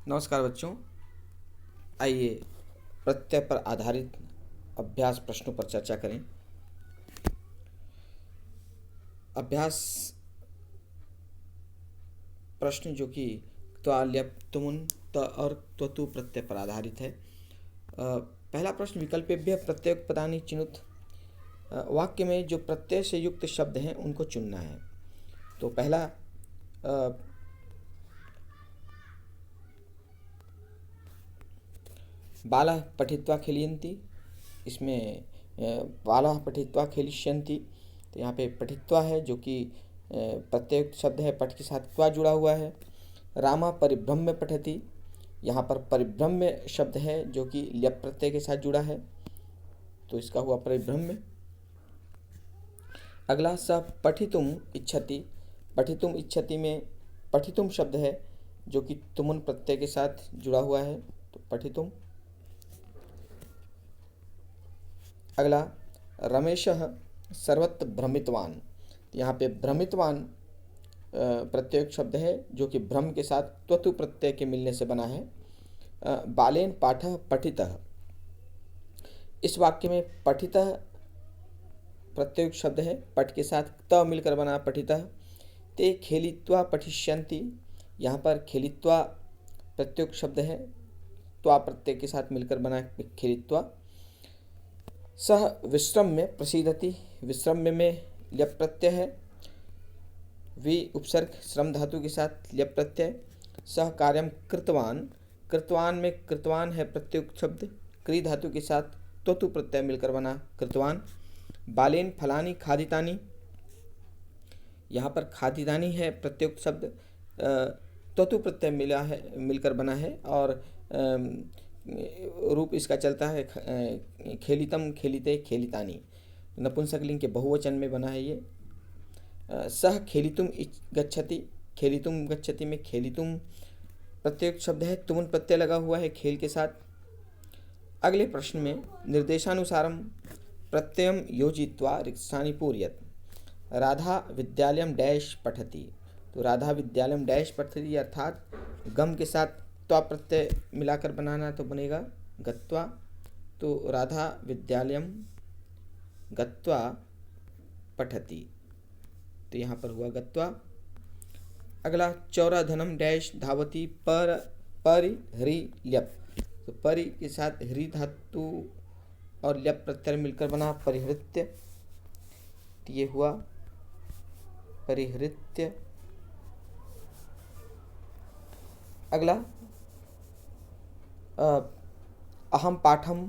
नमस्कार बच्चों। आइए प्रत्यय पर आधारित अभ्यास प्रश्नों पर चर्चा करें। अभ्यास प्रश्न जो कि त्वा ल्यप तुमुन त और त्वतु प्रत्यय पर आधारित है। पहला प्रश्न, विकल्पेभ्य प्रत्ययोपपदानि चिनुत। वाक्य में जो प्रत्यय से युक्त शब्द हैं उनको चुनना है। तो पहला बालः पठित्वा खेलयन्ति, इसमें बालः पठित्वा खेलिष्यन्ति। तो यहाँ पे पठित्वा है जो कि प्रत्यय शब्द है, पठ के साथ त्वा जुड़ा हुआ है। रामः परिभ्रम्य पठति, यहाँ पर परिभ्रम्य शब्द है जो कि ल्यप प्रत्यय के साथ जुड़ा है, तो इसका हुआ परिभ्रम्य। अगला, स पठितुम इच्छति। पठितुम इच्छति में पठितुम शब्द है जो कि तुमुन प्रत्यय के साथ जुड़ा हुआ है, तो पठितुम। अगला, रमेशः सर्वत्र भ्रमितवान। यहाँ पे भ्रमितवान प्रत्यय शब्द है जो कि भ्रम के साथ त्वतु प्रत्यय के मिलने से बना है। बालेन पाठः पठितः, इस वाक्य में पठितः प्रत्यय शब्द है, पठ के साथ त मिलकर बना पठितः। ते खेलित्वा पठिष्यन्ति, यहाँ पर खेलित्वा प्रत्यय शब्द है, त्वा प्रत्यय के साथ मिलकर बना खेलित्वा। सह विश्रम्य प्रसीदति, विश्रम्य में ल्यप प्रत्यय है, वि उपसर्ग श्रम धातु के साथ ल्यप प्रत्यय। सह कार्यम कृतवान, कृतवान में कृतवान है प्रत्यय शब्द, क्री धातु के साथ त्वतु प्रत्यय मिलकर बना कृतवान। बालेन फलानि खादितानि, यहाँ पर खादितानि है प्रत्यय शब्द, त्वतु प्रत्यय मिला है, मिलकर बना है, और रूप इसका चलता है खेलितम खेलिते खेलितानि, नपुंसकलिंग के बहुवचन में बना है ये। सह खेलितुम गच्छति, खेलितुम गच्छति में खेलितुम प्रत्यय शब्द है, तुमुन प्रत्यय लगा हुआ है खेल के साथ। अगले प्रश्न में निर्देशानुसारम प्रत्ययम योजित्वा रिक्तानि पूरयत। राधा विद्यालयम डैश पठति, तो राधा विद्यालयम डैश पठति अर्थात गम के साथ त्वा प्रत्यय मिलाकर बनाना, तो बनेगा गत्वा। तो राधा विद्यालयम गत्वा पठति, तो यहाँ पर हुआ गत्वा। अगला, चौराधनम डैश धावति पर हरि ल्यप, तो परि के साथ हरि धातु और ल्यप प्रत्यय मिलकर बना परिहृत्य, तो ये हुआ परिहृत्य। अगला, अहम पाठम,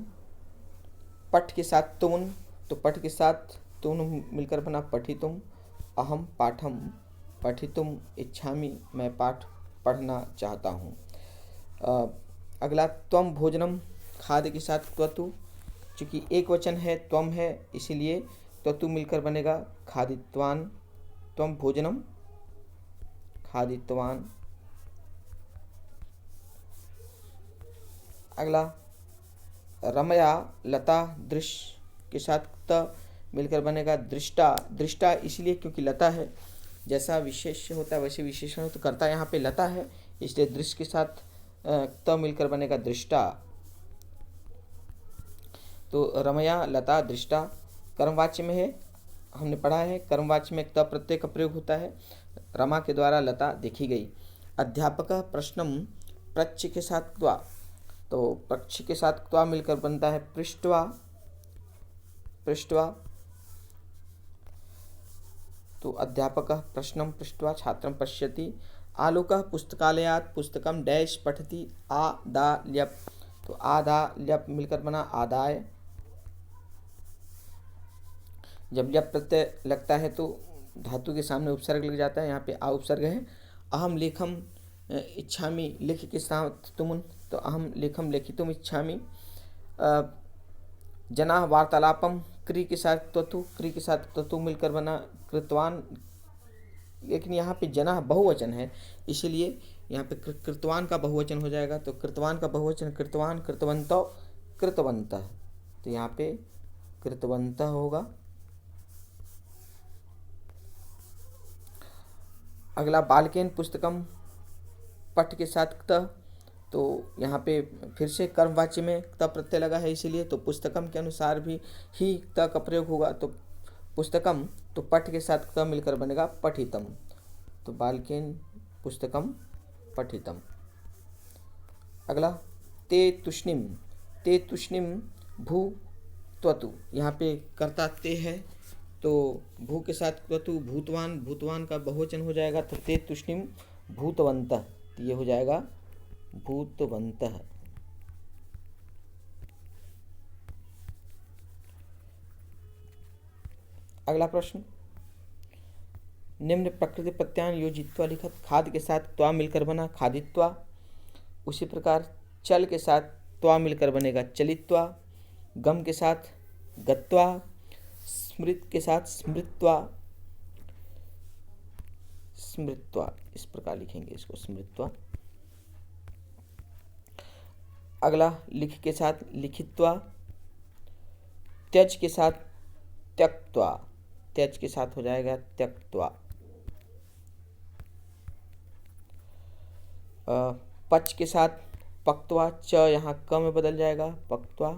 पठ के साथ तुमुन, तो पठ के साथ तुमुन मिलकर बना पठितुम। अहम पाठम पठितुम इच्छामि, मैं पाठ पढ़ना चाहता हूँ। अगला, त्वम भोजनम, खाद्य के साथ त्वतु, चूँकि एक वचन है त्वम है इसीलिए त्वतु मिलकर बनेगा खादित्वान। त्वम भोजनम खादित्वान। अगला, रमया लता दृश्य के साथ त मिलकर बनेगा दृष्टा। दृष्टा इसलिए क्योंकि लता है, जैसा विशेष होता है वैसे विशेषण हो, तो कर्ता यहाँ पे लता है इसलिए दृश्य के साथ त मिलकर बनेगा दृष्टा। तो रमया लता दृष्टा कर्मवाच्य में है, हमने पढ़ा है कर्मवाच्य में त प्रत्यय का प्रयोग होता है। रमा के द्वारा लता देखी गई। अध्यापक प्रश्नम प्रच्छ के साथ त्वा, तो प्रच्छ के साथ त्वा मिलकर बनता है पृष्ठवा, पृष्ठवा। तो अध्यापक प्रश्नम पृष्ट्वा छात्रम पश्यति। आलोकः पुस्तकालयात् पुस्तकम डैश पठति आ दा ल्यप, तो आ दा ल्यप मिलकर बना आदाय। जब ल्यप प्रत्यय लगता है तो धातु के सामने उपसर्ग लग जाता है, यहाँ पे आ उपसर्ग है। अहम लेखम इच्छामि, लिख के साथ तुमुन, तो अहम लेखम लेखितुम इच्छामि। जना वार्तालापम, क्री के साथ त्वतु, क्री के साथ त्वतु मिलकर बना कृतवान, लेकिन यहाँ पे जना बहुवचन है इसीलिए यहाँ पे कृतवान का बहुवचन हो जाएगा, तो कृतवान का बहुवचन कृतवान, कृतवंतो कृतवंतः, तो यहाँ पे कृतवंतः होगा। अगला, बालकेन पुस्तकम, पठ के साथ त, तो यहाँ पे फिर से कर्मवाच्य में त प्रत्यय लगा है, इसीलिए तो पुस्तकम के अनुसार भी ही त का प्रयोग होगा। तो पुस्तकम तो पठ के साथ त मिलकर बनेगा पठितम। तो बालकेन पुस्तकम पठितम। अगला ते तुष्णिम भू त्वतु। यहाँ पे कर्ता ते है, तो भू के साथ त्वतु भूतवान का बहुवचन हो जाएगा। तो ते तुष्णिम भूतवन्तः, तो ये हो जाएगा भूतवन्तः। अगला प्रश्न, निम्न प्रकृति प्रत्यान योजित्वा लिखत। खाद के साथ त्वा मिलकर बना खादित्वा। उसी प्रकार चल के साथ त्वा मिलकर बनेगा चलित्वा। गम के साथ गत्वा। स्मृत के साथ स्मृत्वा। इस प्रकार लिखेंगे इसको, स्मृत्वा। अगला लिख के साथ लिखित्वा। त्यज के साथ त्यक्त्वा। त्यज के साथ हो जाएगा त्यक्त्वा। पच के साथ पक्त्वा। च यहाँ क में बदल जाएगा पक्त्वा।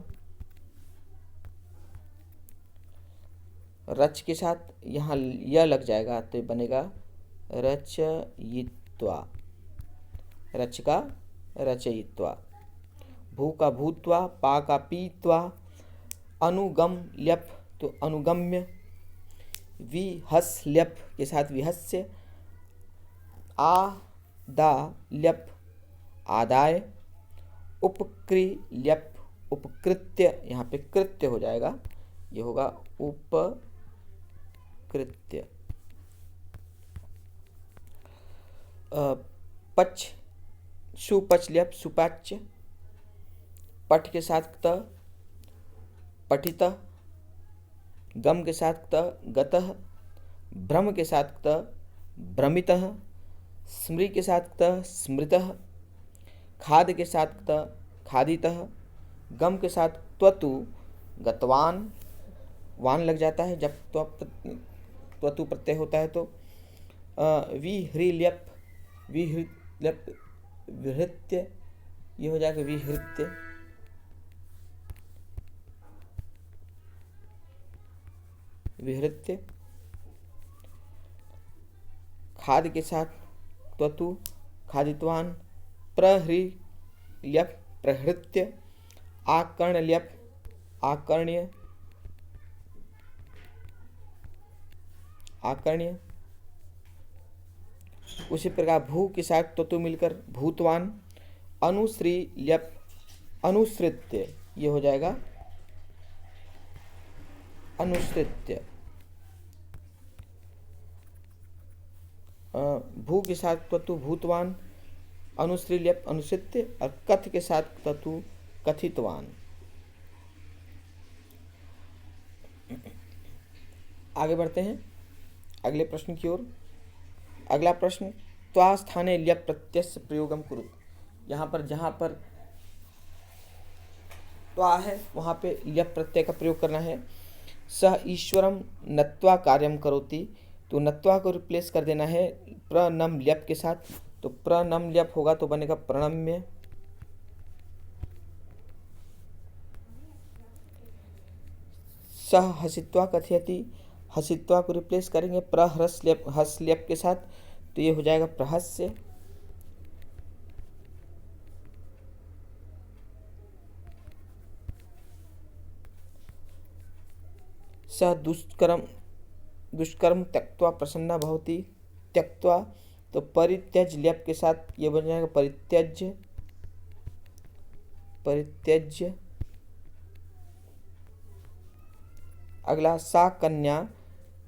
रच के साथ यहाँ य लग जाएगा, तो बनेगा रचयित्वा। रच का रचयित्वा। भू का भूत्वा। पा का पीत्वा। अनुगम ल्यप तो अनुगम्य। विहस ल्यप के साथ विहस्य। आदा ल्यप आदाय। उपक्रि ल्यप उपकृत्य। यहाँ पे कृत्य हो जाएगा, ये होगा उपकृत्य। पच सुपच ल्यप सुपाच्य। पठ के साथ त पठित। गम के साथ त गतः। भ्रम के साथ त भ्रमितः। स्मृ के साथ त स्मृतः। खाद के साथ त खादितः। गम के साथ त्वतु गतवान। वान लग जाता है जब त्वतु प्रत्यय होता है। तो विहृल्यप विहृत्य, ये हो जाएगा विहृत्य। विहृत्य। खाद के साथ त्वतु खादितवान। प्रहृल्यप प्रहृत्य। आकर्ण्यप आकर्ण्य आकर्ण्य। उसी प्रकार भू के साथ त्वतु मिलकर भूतवान। अनुश्रील्यप अनुसृत्य, ये हो जाएगा अनुसृत्य। भू के साथ त्वतु भूतवान। अनुश्रील्यप अनुसृत्य। और कथ के साथ त्वतु कथितवान। आगे बढ़ते हैं अगले प्रश्न की ओर। अगला प्रश्न, त्वा स्थाने ल्यप प्रत्यय प्रयोगम कुरु। यहाँ पर जहाँ पर त्वा है वहाँ पे ल्यप प्रत्यय का प्रयोग करना है। सह ईश्वरम नत्वा कार्यम करोति, तो नत्वा को रिप्लेस कर देना है प्रनम ल्यप के साथ। तो प्रनम ल्यप होगा तो बनेगा प्रणम्य। सह हसित्वा कथयति, हसित्वा को रिप्लेस करेंगे प्रहर्षल्यप हस्ल्यप के साथ, तो ये हो जाएगा प्रहस्य। सह दुष्कर्म त्यक्त्वा प्रसन्ना भवति। त्यक्त्वा तो परित्यज ल्यप के साथ ये बन जाएगा परित्यज्य परित्यज्य। अगला, सा कन्या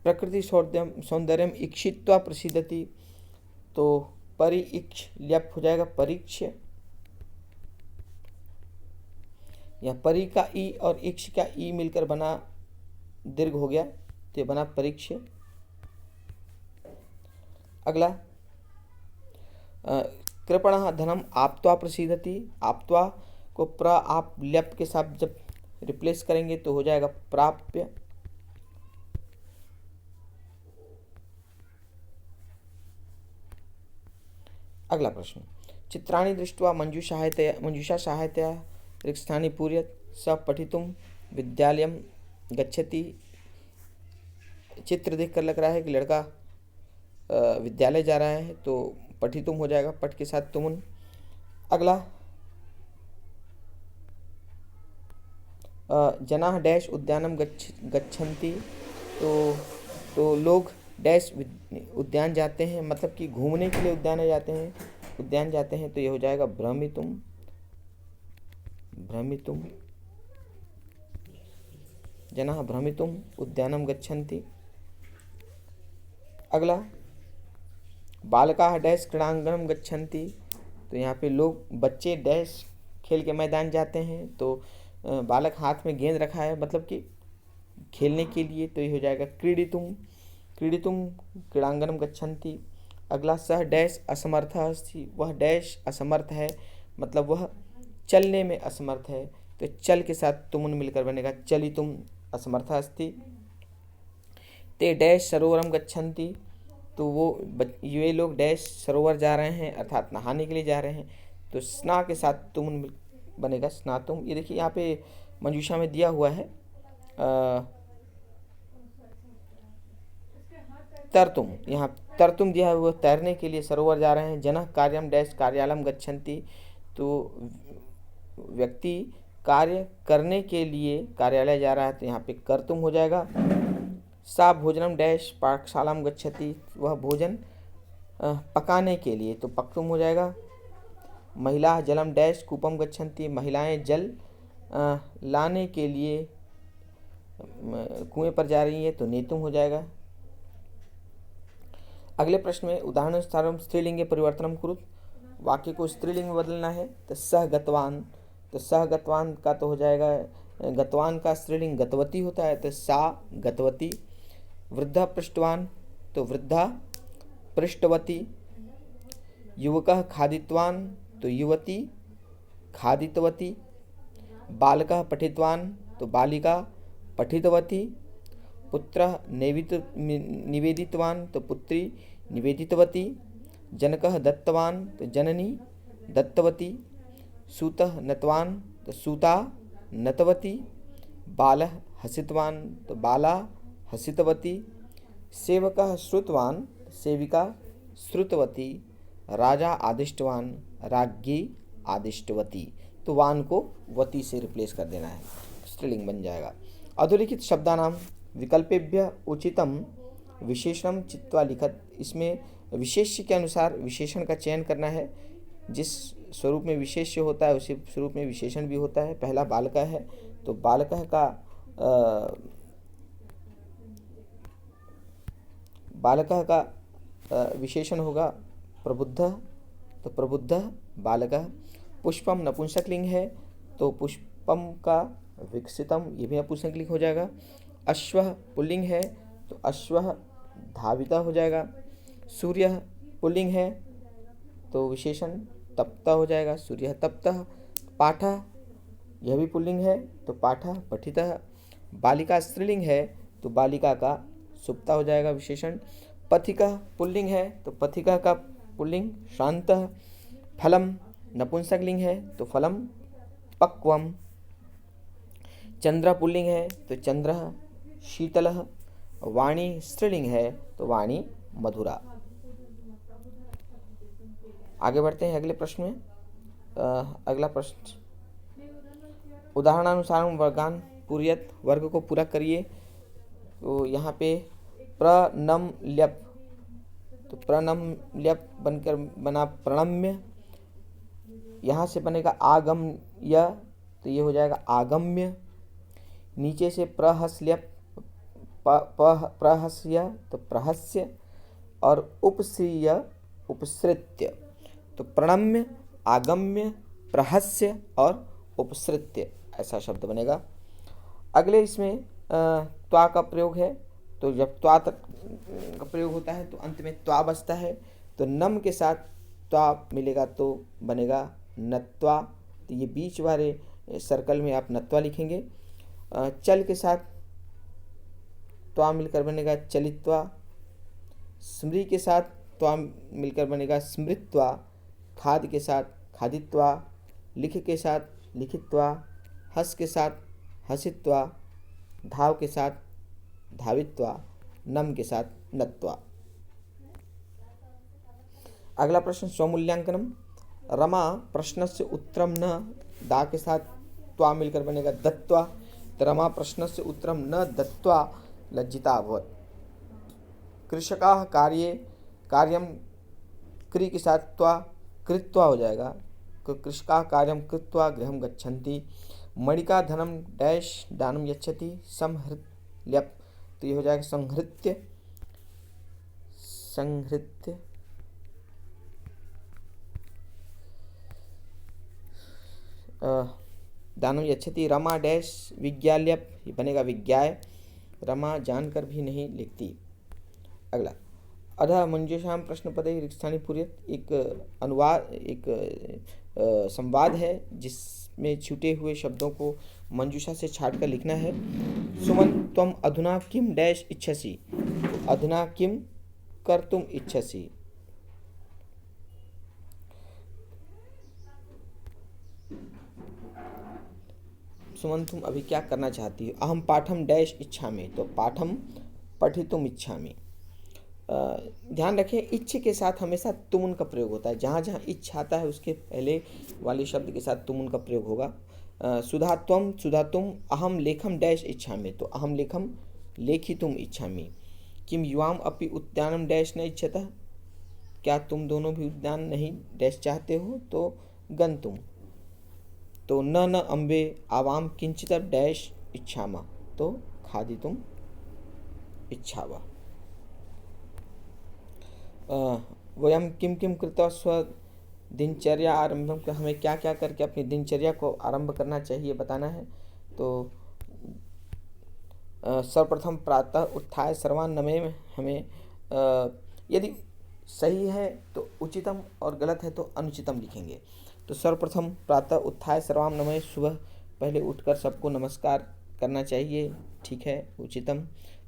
प्रकृति सौंदर्यम इक्षित्वा प्रसिद्धति, तो परिइक्ष ल्यप हो जाएगा परीक्ष्य। या परि का ई और इक्ष का ई मिलकर बना दीर्घ हो गया, तो बना परीक्ष्य। अगला, कृपण धनम आप्त्वा प्रसिद्धति, आप्त्वा को प्र आप ल्यप के साथ जब रिप्लेस करेंगे तो हो जाएगा प्राप्य। अगला प्रश्न, चित्राणि दृष्ट्वा मंजूषा सहायतया रिक्स्थानि पूरयत् स पठितुं विद्यालयं गच्छति। चित्र देखकर लग रहा है कि लड़का विद्यालय जा रहा है, तो पठितुम हो जाएगा, पठ के साथ तुमुन। अगला जनाः डैश उद्यानम गच्छन्ति, तो लोग डैश उद्यान जाते हैं, मतलब कि घूमने के लिए उद्यान जाते हैं, तो ये हो जाएगा भ्रमितुम। जनाः भ्रमितुम उद्यानम गच्छन्ति। अगला बालकाः डैश क्रीडांगणम गच्छन्ति, तो यहाँ पे बच्चे डैश खेल के मैदान जाते हैं, तो बालक हाथ में गेंद रखा है, मतलब कि खेलने के लिए, तो ये हो जाएगा क्रीडितुम क्रीडांगणम गच्छन्ति। अगला सह डैश असमर्थः अस्ति, वह डैश असमर्थ है, मतलब वह चलने में असमर्थ है, तो चल के साथ तुमुन मिलकर बनेगा चलितुम असमर्थः अस्ति। ते डैश सरोवरम गच्छन्ति, तो ये लोग डैश सरोवर जा रहे हैं, अर्थात नहाने के लिए जा रहे हैं, तो स्ना के साथ तुमुन बनेगा स्नातुम। ये देखिए यहाँ पे मंजूषा में दिया हुआ है तरतुम, यहाँ तरतुम दिया है, वो तैरने के लिए सरोवर जा रहे हैं। जनः कार्यम डैश कार्यालयम गच्छन्ति, तो व्यक्ति कार्य करने के लिए कार्यालय जा रहा है, तो यहाँ पे कर्तुम हो जाएगा। सा भोजनम डैश पाकशालाम गच्छति, वह भोजन पकाने के लिए, तो पक्तुम हो जाएगा। महिला जलम डैश कूपम गच्छन्ति, महिलाएं जल लाने के लिए कुएं पर जा रही है, तो नेतुम हो जाएगा। अगले प्रश्न में उदाहरणानुसार स्त्रीलिंगे परिवर्तनम कुरुत, वाक्य को स्त्रीलिंग में बदलना है, तो सह गतवान, तो सह गतवान का तो हो जाएगा, गतवान का स्त्रीलिंग गतवती होता है, तो सा गतवती। वृद्धा पृष्ठवान, तो वृद्धा पृष्ठवती। युवकः खादितवान, तो युवती खादितवती। बालकः पठितवान, तो बालिका पठितवती। पुत्रः निवेदितवान, तो पुत्री निवेदितवती। जनकः दत्तवान, तो जननी दत्तवती। सूतः नतवान, तो सूता नतवती। बालः हसितवान, तो बाला हसितवती। सेवकः श्रुतवान, सेविका श्रुतवती। राजा आदिष्टवान, राज्ञी आदिष्टवती, तो वान को वती से रिप्लेस कर देना है, स्त्रीलिंग बन जाएगा। अधोलिखित शब्दानाम विकल्पेभ्य उचितम विशेषणम चित्वा लिखत, इसमें विशेष्य के अनुसार विशेषण का चयन करना है। जिस स्वरूप में विशेष्य होता है उसी स्वरूप में विशेषण भी होता है। पहला बालकः है, तो बालकः का विशेषण होगा प्रबुद्धः, तो प्रबुद्धः बालकः। पुष्पम नपुंसकलिंग है, तो पुष्पम का विकसितम, ये भी नपुंसकलिंग हो जाएगा। अश्वः पुल्लिंग है, तो अश्वः धाविता हो जाएगा। सूर्यः पुल्लिंग है, तो विशेषण तप्ता हो जाएगा, सूर्यः तप्तः। पाठः, यह भी पुल्लिंग है, तो पाठः पठितः। बालिका स्त्रीलिंग है, तो बालिका का सुप्ता हो जाएगा विशेषण। पथिकः पुल्लिंग है, तो पथिका का पुल्लिंग शान्तः। फलम नपुंसकलिंग है, तो फलम पक्वम। चंद्र पुल्लिंग है, तो चंद्रः शीतलः। वाणी स्त्रीलिंग है, तो वाणी मधुरा। आगे बढ़ते हैं अगले प्रश्न में। अगला प्रश्न, उदाहरणानुसार वर्गान पूर्यत, वर्ग को पूरा करिए। तो यहाँ पे प्रनम ल्यप, तो प्रनम ल्यप बनकर बना प्रणम्य। यहाँ से बनेगा आगम्य, तो ये हो जाएगा आगम्य। नीचे से प्रहस्ल्यप प्रहस्य, तो प्रहस्य। और उपश्रिय उपसृत्य, तो प्रणम्य, आगम्य, प्रहस्य और उपसृत्य, ऐसा शब्द बनेगा। अगले इसमें त्वा का प्रयोग है, तो जब त्वा का प्रयोग होता है तो अंत में त्वा बचता है, तो नम के साथ त्वा मिलेगा तो बनेगा नत्वा, तो ये बीच वाले सर्कल में आप नत्वा लिखेंगे। चल के साथ त्वा मिलकर बनेगा चलित्वा। स्मृति के साथ त्वा मिलकर बनेगा स्मृत्वा। खाद के साथ खादित्वा, लिख के साथ लिखित्वा, हस के साथ हसित्वा, धाव के साथ धावित्वा, नम के साथ नत्वा। अगला प्रश्न स्वमूल्यांकनम। रमा प्रश्नस्य उत्तरम न, दा के साथ त्वा मिलकर बनेगा दत्वा। तो रमा प्रश्नस्य उत्तरम न दत्वा लज्जिता अभवत्। कृषकाः कार्ये, कार्यम क्रि के साथ त्वा कृत्वा हो जाएगा, कृषकाः कार्यम कृत्वा गृहं गच्छन्ति। मणिका धनम डैश दानम यच्छति, संहृत्यप, तो ये हो जाएगा संहृत्य, संहृत्य दानम यच्छति। रमा डैश विज्ञाल्यप, ये बनेगा विज्ञाय, रमा जानकर भी नहीं लिखती। अगला अधः मंजूषां प्रश्नपदे रिक्स्थानी पूर्यत, एक अनुवाद, एक संवाद है जिसमें छूटे हुए शब्दों को मंजूषा से छाट कर लिखना है। सुमन त्वम अधुना किम डैश इच्छसि, अधुना किम कर्तुम इच्छसि। सुमन तुम अभी क्या करना चाहती हो। अहम पाठम डैश इच्छामि, तो पाठम पठितुम इच्छामि। ध्यान रखें इच्छ के साथ हमेशा तुमुन का प्रयोग होता है। जहाँ जहाँ इच्छ आता है उसके पहले वाले शब्द के साथ तुमुन का प्रयोग होगा। सुधा तुम अहम लेखम डैश इच्छामि, तो अहम लेखम लेखितुम इच्छामि। किम युवाम अपि उद्यानम डैश न इच्छतः, क्या तुम दोनों भी उद्यान नहीं डैश चाहते हो, तो गंतुम। तो न अम्बे आवाम किंचित डैश इच्छामा, तो खादितुम इच्छावा। वयम किम किम कृत्वा स्व दिनचर्या आरंभ, हमें क्या क्या करके अपनी दिनचर्या को आरंभ करना चाहिए बताना है। तो सर्वप्रथम प्रातः उत्थाय सर्वान नमें, हमें यदि सही है तो उचितम और गलत है तो अनुचितम लिखेंगे। तो सर्वप्रथम प्रातः उत्थाय सर्वाम नमें, सुबह पहले उठकर सबको नमस्कार करना चाहिए, ठीक है, उचितम।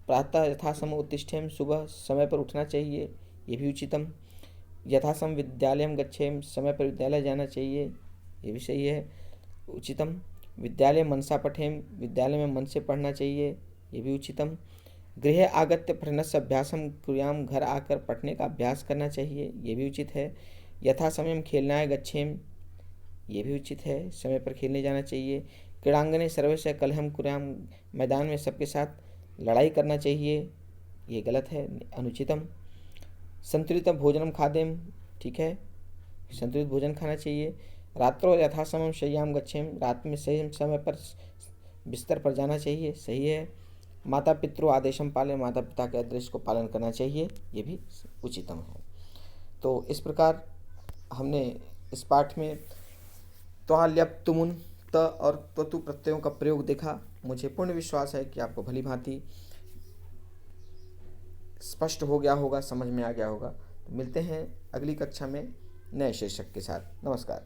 प्रातः यथासमय उत्तिष्ठेम, सुबह समय पर उठना चाहिए, ये भी उचितम। यथासम विद्यालयम गच्छेम, समय पर विद्यालय जाना चाहिए, ये भी सही है, उचितम। विद्यालय मनसा पठेम, विद्यालय में मन से पढ़ना चाहिए, ये भी उचितम। गृहे आगत्य पठनस्य अभ्यासम कुर्याम, घर आकर पढ़ने का अभ्यास करना चाहिए, ये भी उचित है। यथा समयम खेलनाय गच्छेम, ये भी उचित है, समय पर खेलने जाना चाहिए। क्रीड़ांगने सर्वस्य कलहम कुर्याम, मैदान में सबके साथ लड़ाई करना चाहिए, ये गलत है, अनुचितम। संतुलित भोजनम खादेम, ठीक है, संतुलित भोजन खाना चाहिए। रात्रो यथासमम शय्याम गच्छेम, रात में सही समय पर बिस्तर पर जाना चाहिए, सही है। माता पितृ आदेशम पाले, माता पिता के आदेश को पालन करना चाहिए, ये भी उचितम है। तो इस प्रकार हमने इस पाठ में त्वा ल्यप तुमुन त और त्वतु प्रत्ययों का प्रयोग देखा। मुझे पूर्ण विश्वास है कि आपको भली भांति स्पष्ट हो गया होगा, समझ में आ गया होगा। तो मिलते हैं अगली कक्षा में नए शीर्षक के साथ। नमस्कार।